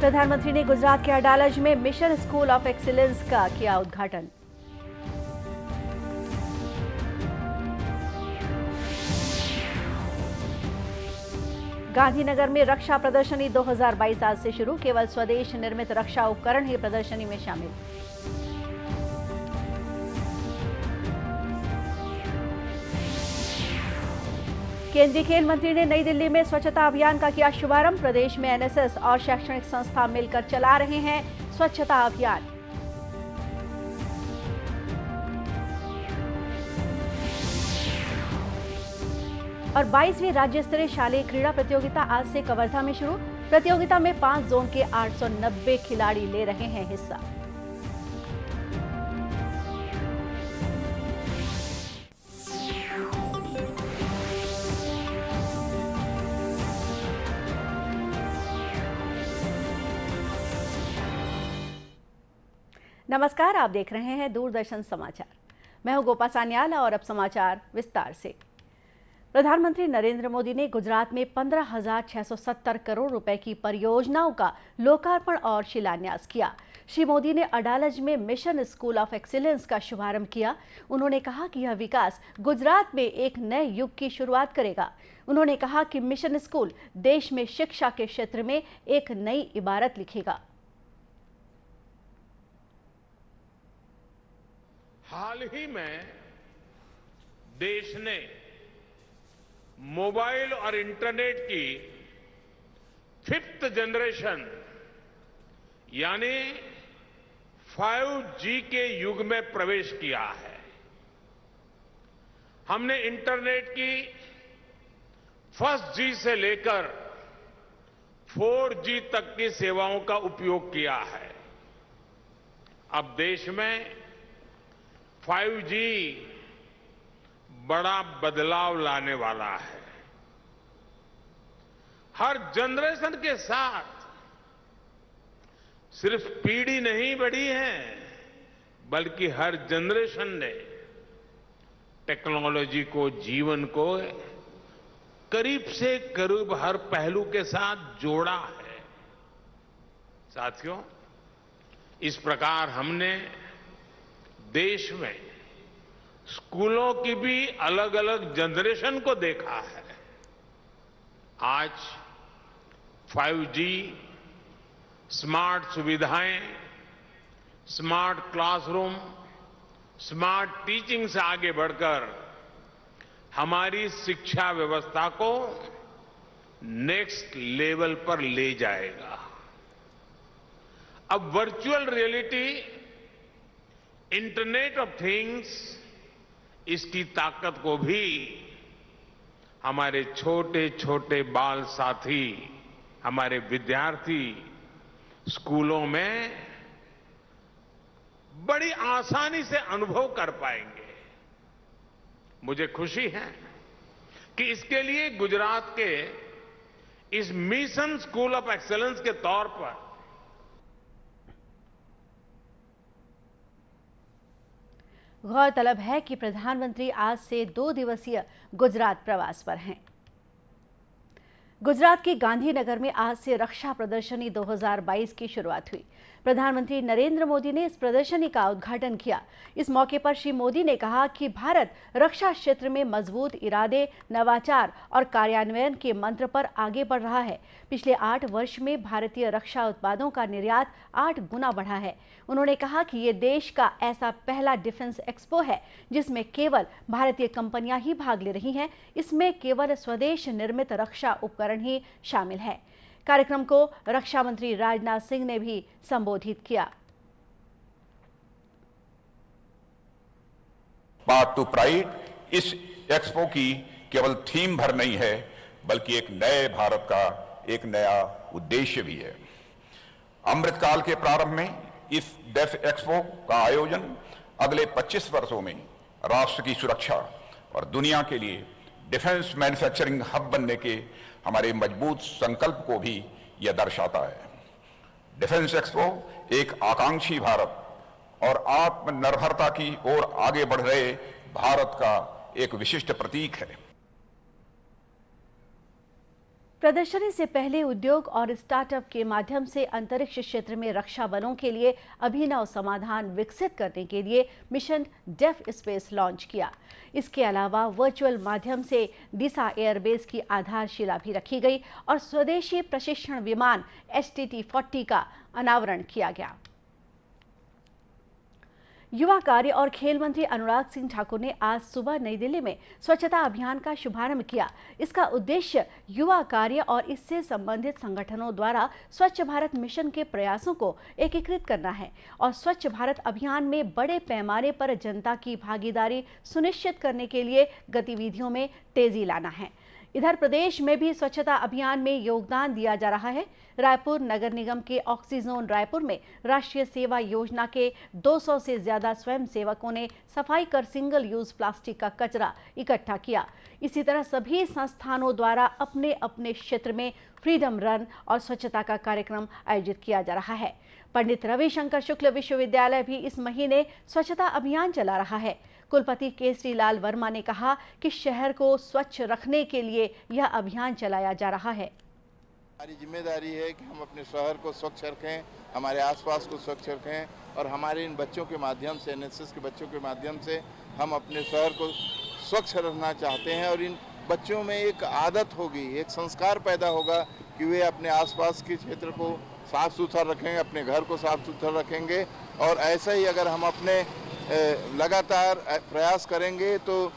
प्रधानमंत्री ने गुजरात के अडालज में मिशन स्कूल ऑफ एक्सीलेंस का किया उद्घाटन। गांधीनगर में रक्षा प्रदर्शनी 2022 आज से शुरू। केवल स्वदेश निर्मित रक्षा उपकरण ही प्रदर्शनी में शामिल। केंद्रीय खेल मंत्री ने नई दिल्ली में स्वच्छता अभियान का किया शुभारंभ। प्रदेश में एनएसएस और शैक्षणिक संस्था मिलकर चला रहे हैं स्वच्छता अभियान। और 22वीं राज्य स्तरीय शालेय क्रीड़ा प्रतियोगिता आज से कवर्धा में शुरू। प्रतियोगिता में 5 जोन के 890 खिलाड़ी ले रहे हैं हिस्सा। नमस्कार, आप देख रहे हैं दूरदर्शन समाचार। मैं हूं गोपा सान्याल और अब समाचार विस्तार से। प्रधानमंत्री नरेंद्र मोदी ने गुजरात में 15,670 करोड़ रुपए की परियोजनाओं का लोकार्पण और शिलान्यास किया। श्री मोदी ने अडालज में मिशन स्कूल ऑफ एक्सीलेंस का शुभारंभ किया। उन्होंने कहा कि यह विकास गुजरात में एक नए युग की शुरुआत करेगा। उन्होंने कहा कि मिशन स्कूल देश में शिक्षा के क्षेत्र में एक नई इबारत लिखेगा। हाल ही में देश ने मोबाइल और इंटरनेट की 5th जनरेशन यानी 5G के युग में प्रवेश किया है। हमने इंटरनेट की 1st G से लेकर 4G तक की सेवाओं का उपयोग किया है। अब देश में 5G बड़ा बदलाव लाने वाला है। हर जनरेशन के साथ सिर्फ पीढ़ी नहीं बढ़ी है, बल्कि हर जनरेशन ने टेक्नोलॉजी को, जीवन को करीब से करीब हर पहलू के साथ जोड़ा है। साथियों, इस प्रकार हमने देश में स्कूलों की भी अलग अलग जनरेशन को देखा है। आज 5G, स्मार्ट सुविधाएं, स्मार्ट क्लासरूम, स्मार्ट टीचिंग से आगे बढ़कर हमारी शिक्षा व्यवस्था को नेक्स्ट लेवल पर ले जाएगा। अब virtual reality, internet of things, इसकी ताकत को भी हमारे छोटे छोटे बाल साथी, हमारे विद्यार्थी स्कूलों में बड़ी आसानी से अनुभव कर पाएंगे। मुझे खुशी है कि इसके लिए गुजरात के इस मिशन स्कूल ऑफ एक्सीलेंस के तौर पर गौरतलब है कि प्रधानमंत्री आज से 2 दिवसीय गुजरात प्रवास पर हैं। गुजरात के गांधीनगर में आज से रक्षा प्रदर्शनी 2022 की शुरुआत हुई। प्रधानमंत्री नरेंद्र मोदी ने इस प्रदर्शनी का उद्घाटन किया। इस मौके पर श्री मोदी ने कहा कि भारत रक्षा क्षेत्र में मजबूत इरादे, नवाचार और कार्यान्वयन के मंत्र पर आगे बढ़ रहा है। पिछले 8 वर्ष में भारतीय रक्षा उत्पादों का निर्यात 8 गुना बढ़ा है। उन्होंने कहा कि ये देश का ऐसा पहला डिफेंस एक्सपो है जिसमें केवल भारतीय कंपनियां ही भाग ले रही हैं। इसमें केवल स्वदेश निर्मित रक्षा उपकरण ही शामिल है। कार्यक्रम को रक्षा मंत्री राजनाथ सिंह ने भी संबोधित किया। पाथ टू प्राइड इस एक्सपो की केवल थीम भर नहीं है, बल्कि एक नए भारत का एक नया उद्देश्य भी है। अमृतकाल के प्रारंभ में इस डेफ एक्सपो का आयोजन अगले 25 वर्षों में राष्ट्र की सुरक्षा और दुनिया के लिए डिफेंस मैन्युफैक्चरिंग हब बनने के हमारे मजबूत संकल्प को भी यह दर्शाता है। डिफेंस एक्सपो एक आकांक्षी भारत और आत्मनिर्भरता की ओर आगे बढ़ रहे भारत का एक विशिष्ट प्रतीक है। प्रदर्शनी से पहले उद्योग और स्टार्टअप के माध्यम से अंतरिक्ष क्षेत्र में रक्षा बलों के लिए अभिनव समाधान विकसित करने के लिए मिशन डेफ स्पेस लॉन्च किया। इसके अलावा वर्चुअल माध्यम से दिशा एयरबेस की आधारशिला भी रखी गई और स्वदेशी प्रशिक्षण विमान HTT-40 का अनावरण किया गया। युवा कार्य और खेल मंत्री अनुराग सिंह ठाकुर ने आज सुबह नई दिल्ली में स्वच्छता अभियान का शुभारंभ किया। इसका उद्देश्य युवा कार्य और इससे संबंधित संगठनों द्वारा स्वच्छ भारत मिशन के प्रयासों को एकीकृत करना है और स्वच्छ भारत अभियान में बड़े पैमाने पर जनता की भागीदारी सुनिश्चित करने के लिए गतिविधियों में तेजी लाना है। इधर प्रदेश में भी स्वच्छता अभियान में योगदान दिया जा रहा है। रायपुर नगर निगम के ऑक्सीजोन रायपुर में राष्ट्रीय सेवा योजना के 200 से ज्यादा स्वयं सेवकों ने सफाई कर सिंगल यूज प्लास्टिक का कचरा इकट्ठा किया। इसी तरह सभी संस्थानों द्वारा अपने अपने क्षेत्र में फ्रीडम रन और स्वच्छता का कार्यक्रम आयोजित किया जा रहा है। पंडित रविशंकर शुक्ल विश्वविद्यालय भी इस महीने स्वच्छता अभियान चला रहा है। कुलपति केसरी लाल वर्मा ने कहा कि शहर को स्वच्छ रखने के लिए यह अभियान चलाया जा रहा है। हमारी जिम्मेदारी है कि हम अपने शहर को स्वच्छ रखें, हमारे आसपास को स्वच्छ रखें और हमारे इन बच्चों के माध्यम से, NSS के बच्चों के माध्यम से हम अपने शहर को स्वच्छ रखना चाहते हैं और इन बच्चों में एक आदत होगी, एक संस्कार पैदा होगा कि वे अपने आसपास के क्षेत्र को साफ सुथरा रखेंगे, अपने घर को साफ सुथरा रखेंगे। और ऐसा ही अगर हम अपने लगातार प्रयास करेंगे तो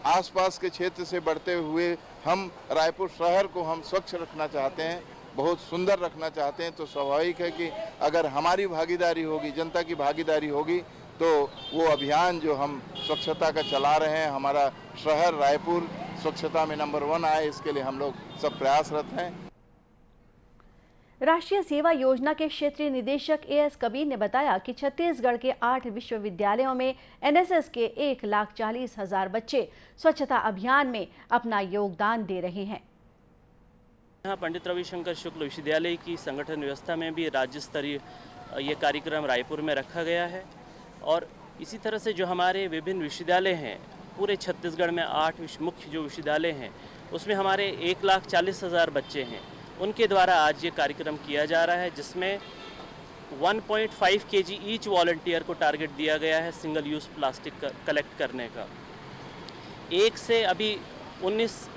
आसपास के क्षेत्र से बढ़ते हुए हम रायपुर शहर को हम स्वच्छ रखना चाहते हैं, बहुत सुंदर रखना चाहते हैं। तो स्वाभाविक है कि अगर हमारी भागीदारी होगी, जनता की भागीदारी होगी, तो वो अभियान जो हम स्वच्छता का चला रहे हैं, हमारा शहर रायपुर स्वच्छता में नंबर 1 आए, इसके लिए हम लोग सब प्रयासरत हैं। राष्ट्रीय सेवा योजना के क्षेत्रीय निदेशक AS कबीर ने बताया कि छत्तीसगढ़ के 8 विश्वविद्यालयों में NSS के 1,40,000 बच्चे स्वच्छता अभियान में अपना योगदान दे रहे हैं। यहाँ पंडित रविशंकर शुक्ल विश्वविद्यालय की संगठन व्यवस्था में भी राज्य स्तरीय ये कार्यक्रम रायपुर में रखा गया है और इसी तरह से जो हमारे विभिन्न विश्वविद्यालय हैं, पूरे छत्तीसगढ़ में 8 मुख्य जो विश्वविद्यालय हैं उसमें हमारे 1,40,000 बच्चे हैं। उनके द्वारा आज ये कार्यक्रम किया जा रहा है जिसमें 1.5 kg ईच वॉलंटियर को टारगेट दिया गया है सिंगल यूज़ प्लास्टिक कलेक्ट करने का। 1 से अभी 19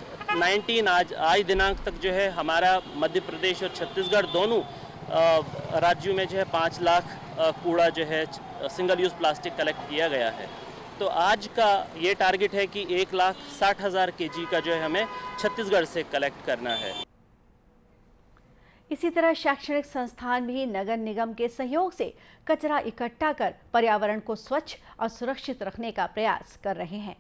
आज दिनांक तक जो है हमारा मध्य प्रदेश और छत्तीसगढ़ दोनों राज्यों में जो है 5 लाख कूड़ा जो है सिंगल यूज़ प्लास्टिक कलेक्ट किया गया है। तो आज का ये टारगेट है कि 1,60,000 kg का जो है हमें छत्तीसगढ़ से कलेक्ट करना है। इसी तरह शैक्षणिक संस्थान भी नगर निगम के सहयोग से कचरा इकट्ठा कर पर्यावरण को स्वच्छ और सुरक्षित रखने का प्रयास कर रहे हैं।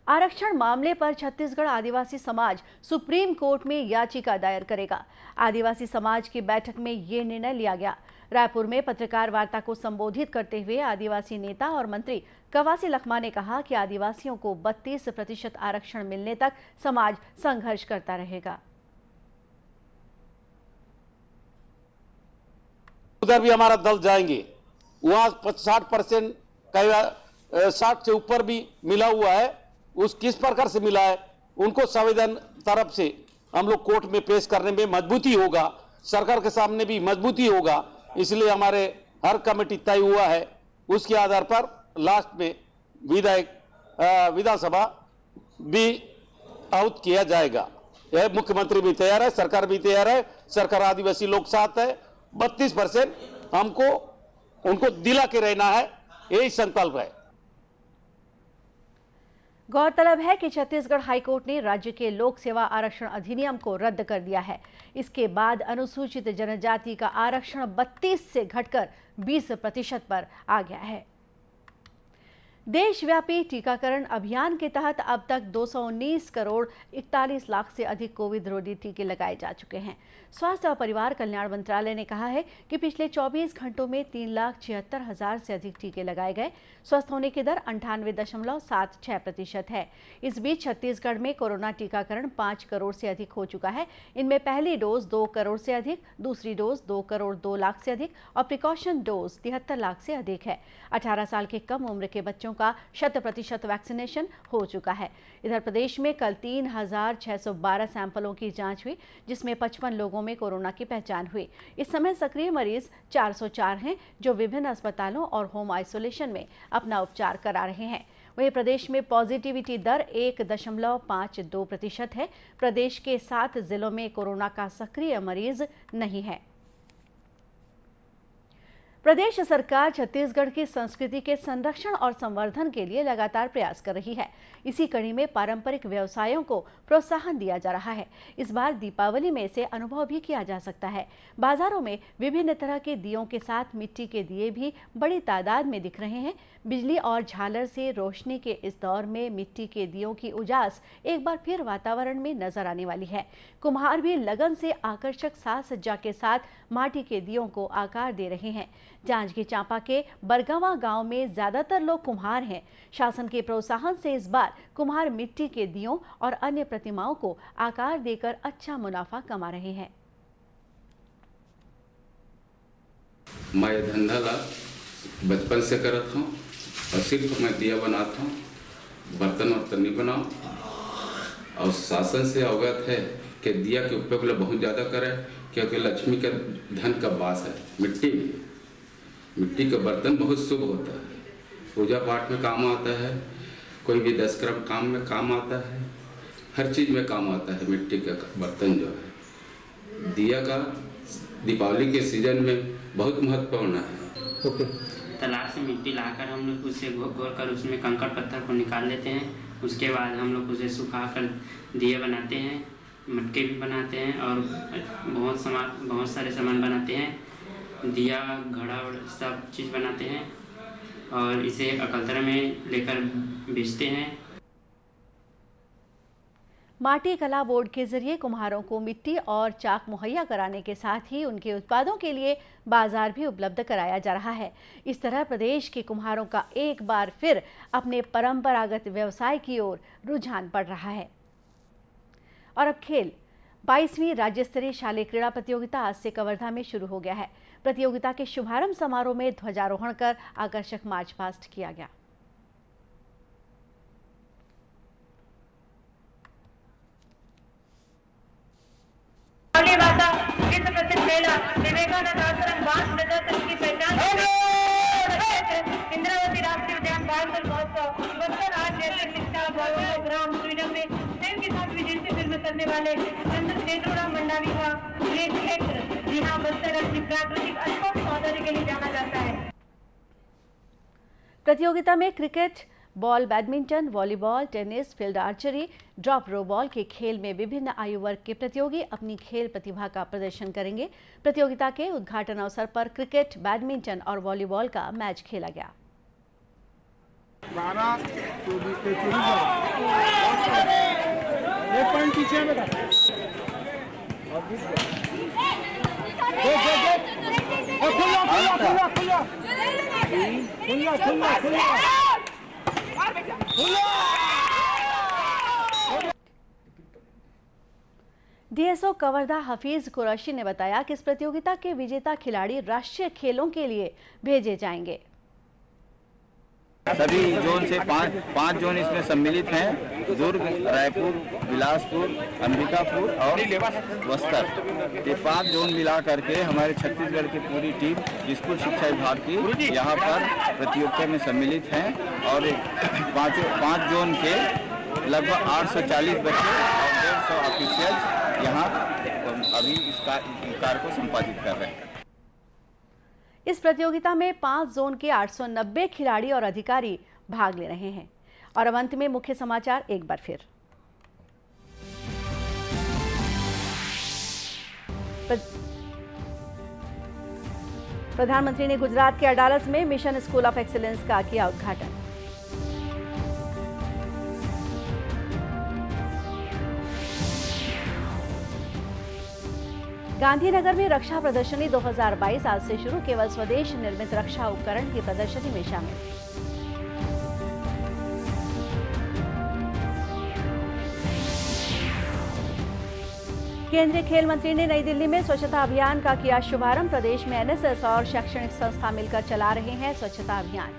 आरक्षण मामले पर छत्तीसगढ़ आदिवासी समाज सुप्रीम कोर्ट में याचिका दायर करेगा। आदिवासी समाज की बैठक में ये निर्णय लिया गया। रायपुर में पत्रकार वार्ता को संबोधित करते हुए आदिवासी नेता और मंत्री कवासी लखमा ने कहा कि आदिवासियों को 32% आरक्षण मिलने तक समाज संघर्ष करता रहेगा। उधर भी हमारा दल जाएंगे, वहां 60% 60 से ऊपर भी मिला हुआ है। उस किस प्रकार से मिला है उनको संविधान तरफ से हम लोग कोर्ट में पेश करने में मजबूती होगा, सरकार के सामने भी मजबूती होगा। इसलिए हमारे हर कमेटी तय हुआ है, उसके आधार पर लास्ट में विधानसभा भी आउट किया जाएगा। यह मुख्यमंत्री भी तैयार है, सरकार भी तैयार है, सरकार आदिवासी लोग साथ है। 32% हमको उनको दिला के रहना है, यही संकल्प है। गौरतलब है कि छत्तीसगढ़ हाईकोर्ट ने राज्य के लोक सेवा आरक्षण अधिनियम को रद्द कर दिया है। इसके बाद अनुसूचित जनजाति का आरक्षण 32 से घटकर 20% पर आ गया है। देशव्यापी टीकाकरण अभियान के तहत अब तक 219 करोड़ 41 लाख से अधिक कोविड रोधी टीके लगाए जा चुके हैं। स्वास्थ्य और परिवार कल्याण मंत्रालय ने कहा है कि पिछले 24 घंटों में 3,76,000 से अधिक टीके लगाए गए। स्वस्थ होने की दर 98.76% है। इस बीच छत्तीसगढ़ में कोरोना टीकाकरण 5 करोड़ से अधिक हो चुका है। इनमें पहली डोज 2 करोड़ से अधिक, दूसरी डोज 2 करोड़ 2 लाख से अधिक और प्रिकॉशन डोज 73 लाख से अधिक है। 18 साल के कम उम्र के बच्चों का 100% वैक्सीनेशन हो चुका है। इधर प्रदेश में कल 3612 सैंपलों की जांच हुई, जिसमें 55 लोगों में कोरोना की पहचान हुई। इस समय सक्रिय मरीज 404 हैं, जो विभिन्न अस्पतालों और होम आइसोलेशन में अपना उपचार करा रहे हैं। वहीं प्रदेश में पॉजिटिविटी दर 1.52% है। प्रदेश के 7 जिलों में कोरोना का सक्रिय मरीज नहीं है। प्रदेश सरकार छत्तीसगढ़ की संस्कृति के संरक्षण और संवर्धन के लिए लगातार प्रयास कर रही है। इसी कड़ी में पारंपरिक व्यवसायों को प्रोत्साहन दिया जा रहा है। इस बार दीपावली में इसे अनुभव भी किया जा सकता है। बाजारों में विभिन्न तरह के दियों के साथ मिट्टी के दिए भी बड़ी तादाद में दिख रहे हैं। बिजली और झालर से रोशनी के इस दौर में मिट्टी के दियों की उजास एक बार फिर वातावरण में नजर आने वाली है। कुम्हार भी लगन से आकर्षक साज सज्जा के साथ माटी के दियों को आकार दे रहे हैं। जांजगीर चांपा के बरगावा गांव में ज्यादातर लोग कुम्हार हैं। शासन के प्रोत्साहन से इस बार कुम्हार मिट्टी के दियों और अन्य प्रतिमाओं को आकार देकर अच्छा मुनाफा कमा रहे हैं। मैं ये धंधा ला बचपन से करता हूँ और सिर्फ मैं दिया बनाता हूँ, बर्तन वर्तन नहीं बनाऊँ। और शासन से अवगत है कि दिया के उपयोग बहुत ज़्यादा करें, क्योंकि लक्ष्मी का धन का वास है। मिट्टी का बर्तन बहुत शुभ होता है, पूजा पाठ में काम आता है, कोई भी दशकर्म काम में काम आता है, हर चीज़ में काम आता है। मिट्टी का बर्तन जो है दिया का दीपावली के सीजन में बहुत महत्वपूर्ण है। तालाब से मिट्टी लाकर हम लोग उसे घोर कर उसमें कंकड़ पत्थर को निकाल लेते हैं। उसके बाद हम लोग उसे सुखाकर दिए बनाते हैं, मटके भी बनाते हैं और बहुत सारे सामान बनाते हैं। दिया, घड़ा सब चीज़ बनाते हैं और इसे अकलतरा में लेकर बेचते हैं। माटी कला बोर्ड के जरिए कुम्हारों को मिट्टी और चाक मुहैया कराने के साथ ही उनके उत्पादों के लिए बाजार भी उपलब्ध कराया जा रहा है। इस तरह प्रदेश के कुम्हारों का एक बार फिर अपने परंपरागत व्यवसाय की ओर रुझान बढ़ रहा है। और अब खेल। 22वीं राज्य स्तरीय शालेय क्रीड़ा प्रतियोगिता आज से कवर्धा में शुरू हो गया है। प्रतियोगिता के शुभारंभ समारोह में ध्वजारोहण कर आकर्षक मार्च पास्ट किया गया। विश्व प्रसिद्ध मेला विवेकानंद आश्रम बांस प्रदर्शन की पहचान इंद्रावती राष्ट्रीय उद्यान बाल महोत्सव बस्तर आज जैसे शिक्षा ग्राम स्वीडन में ट्रेन के साथ विदेशी फिल्म करने वाले चंद्रशेखर मंडावी का ये क्षेत्र जहाँ बस्तर अपनी प्राकृतिक अद्भुत सौंदर्य के लिए जाना जाता है। प्रतियोगिता में cricket, ball badminton, volleyball, tennis, field archery, drop row ball के खेल में विभिन्न आयु वर्ग के प्रतियोगी अपनी खेल प्रतिभा का प्रदर्शन करेंगे। प्रतियोगिता के उद्घाटन अवसर पर क्रिकेट, बैडमिंटन और वॉलीबॉल का मैच खेला गया। डीएसओ कवर्धा हफीज कुरैशी ने बताया कि इस प्रतियोगिता के विजेता खिलाड़ी राष्ट्रीय खेलों के लिए भेजे जाएंगे। सभी जोन से पांच जोन इसमें सम्मिलित हैं। दुर्ग, रायपुर, बिलासपुर, अंबिकापुर और बस्तर, ये 5 जोन मिला करके हमारे छत्तीसगढ़ की पूरी टीम स्कूल शिक्षा विभाग की यहाँ पर प्रतियोगिता में सम्मिलित हैं। और 5 जोन के लगभग 840 बच्चे और 150 ऑफिशियल्स यहाँ अभी इस कार्य को संपादित कर रहे हैं। इस प्रतियोगिता में 5 जोन के 890 खिलाड़ी और अधिकारी भाग ले रहे हैं। और अब अंत में मुख्य समाचार एक बार फिर। प्रधानमंत्री ने गुजरात के अडालज में मिशन स्कूल ऑफ एक्सीलेंस का किया उद्घाटन। गांधीनगर में रक्षा प्रदर्शनी 2022 आज से शुरू। केवल स्वदेश निर्मित रक्षा उपकरण की प्रदर्शनी में शामिल। केंद्रीय खेल मंत्री ने नई दिल्ली में स्वच्छता अभियान का किया शुभारंभ। प्रदेश में एनएसएस और शैक्षणिक संस्था मिलकर चला रहे हैं स्वच्छता अभियान।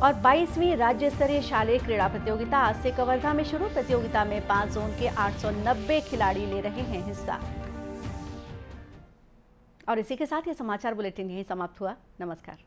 और 22वीं राज्य स्तरीय शालेय क्रीड़ा प्रतियोगिता आज से कवर्धा में शुरू। प्रतियोगिता में 5 जोन के 890 खिलाड़ी ले रहे हैं हिस्सा। और इसी के साथ ये समाचार बुलेटिन यहीं समाप्त हुआ। नमस्कार।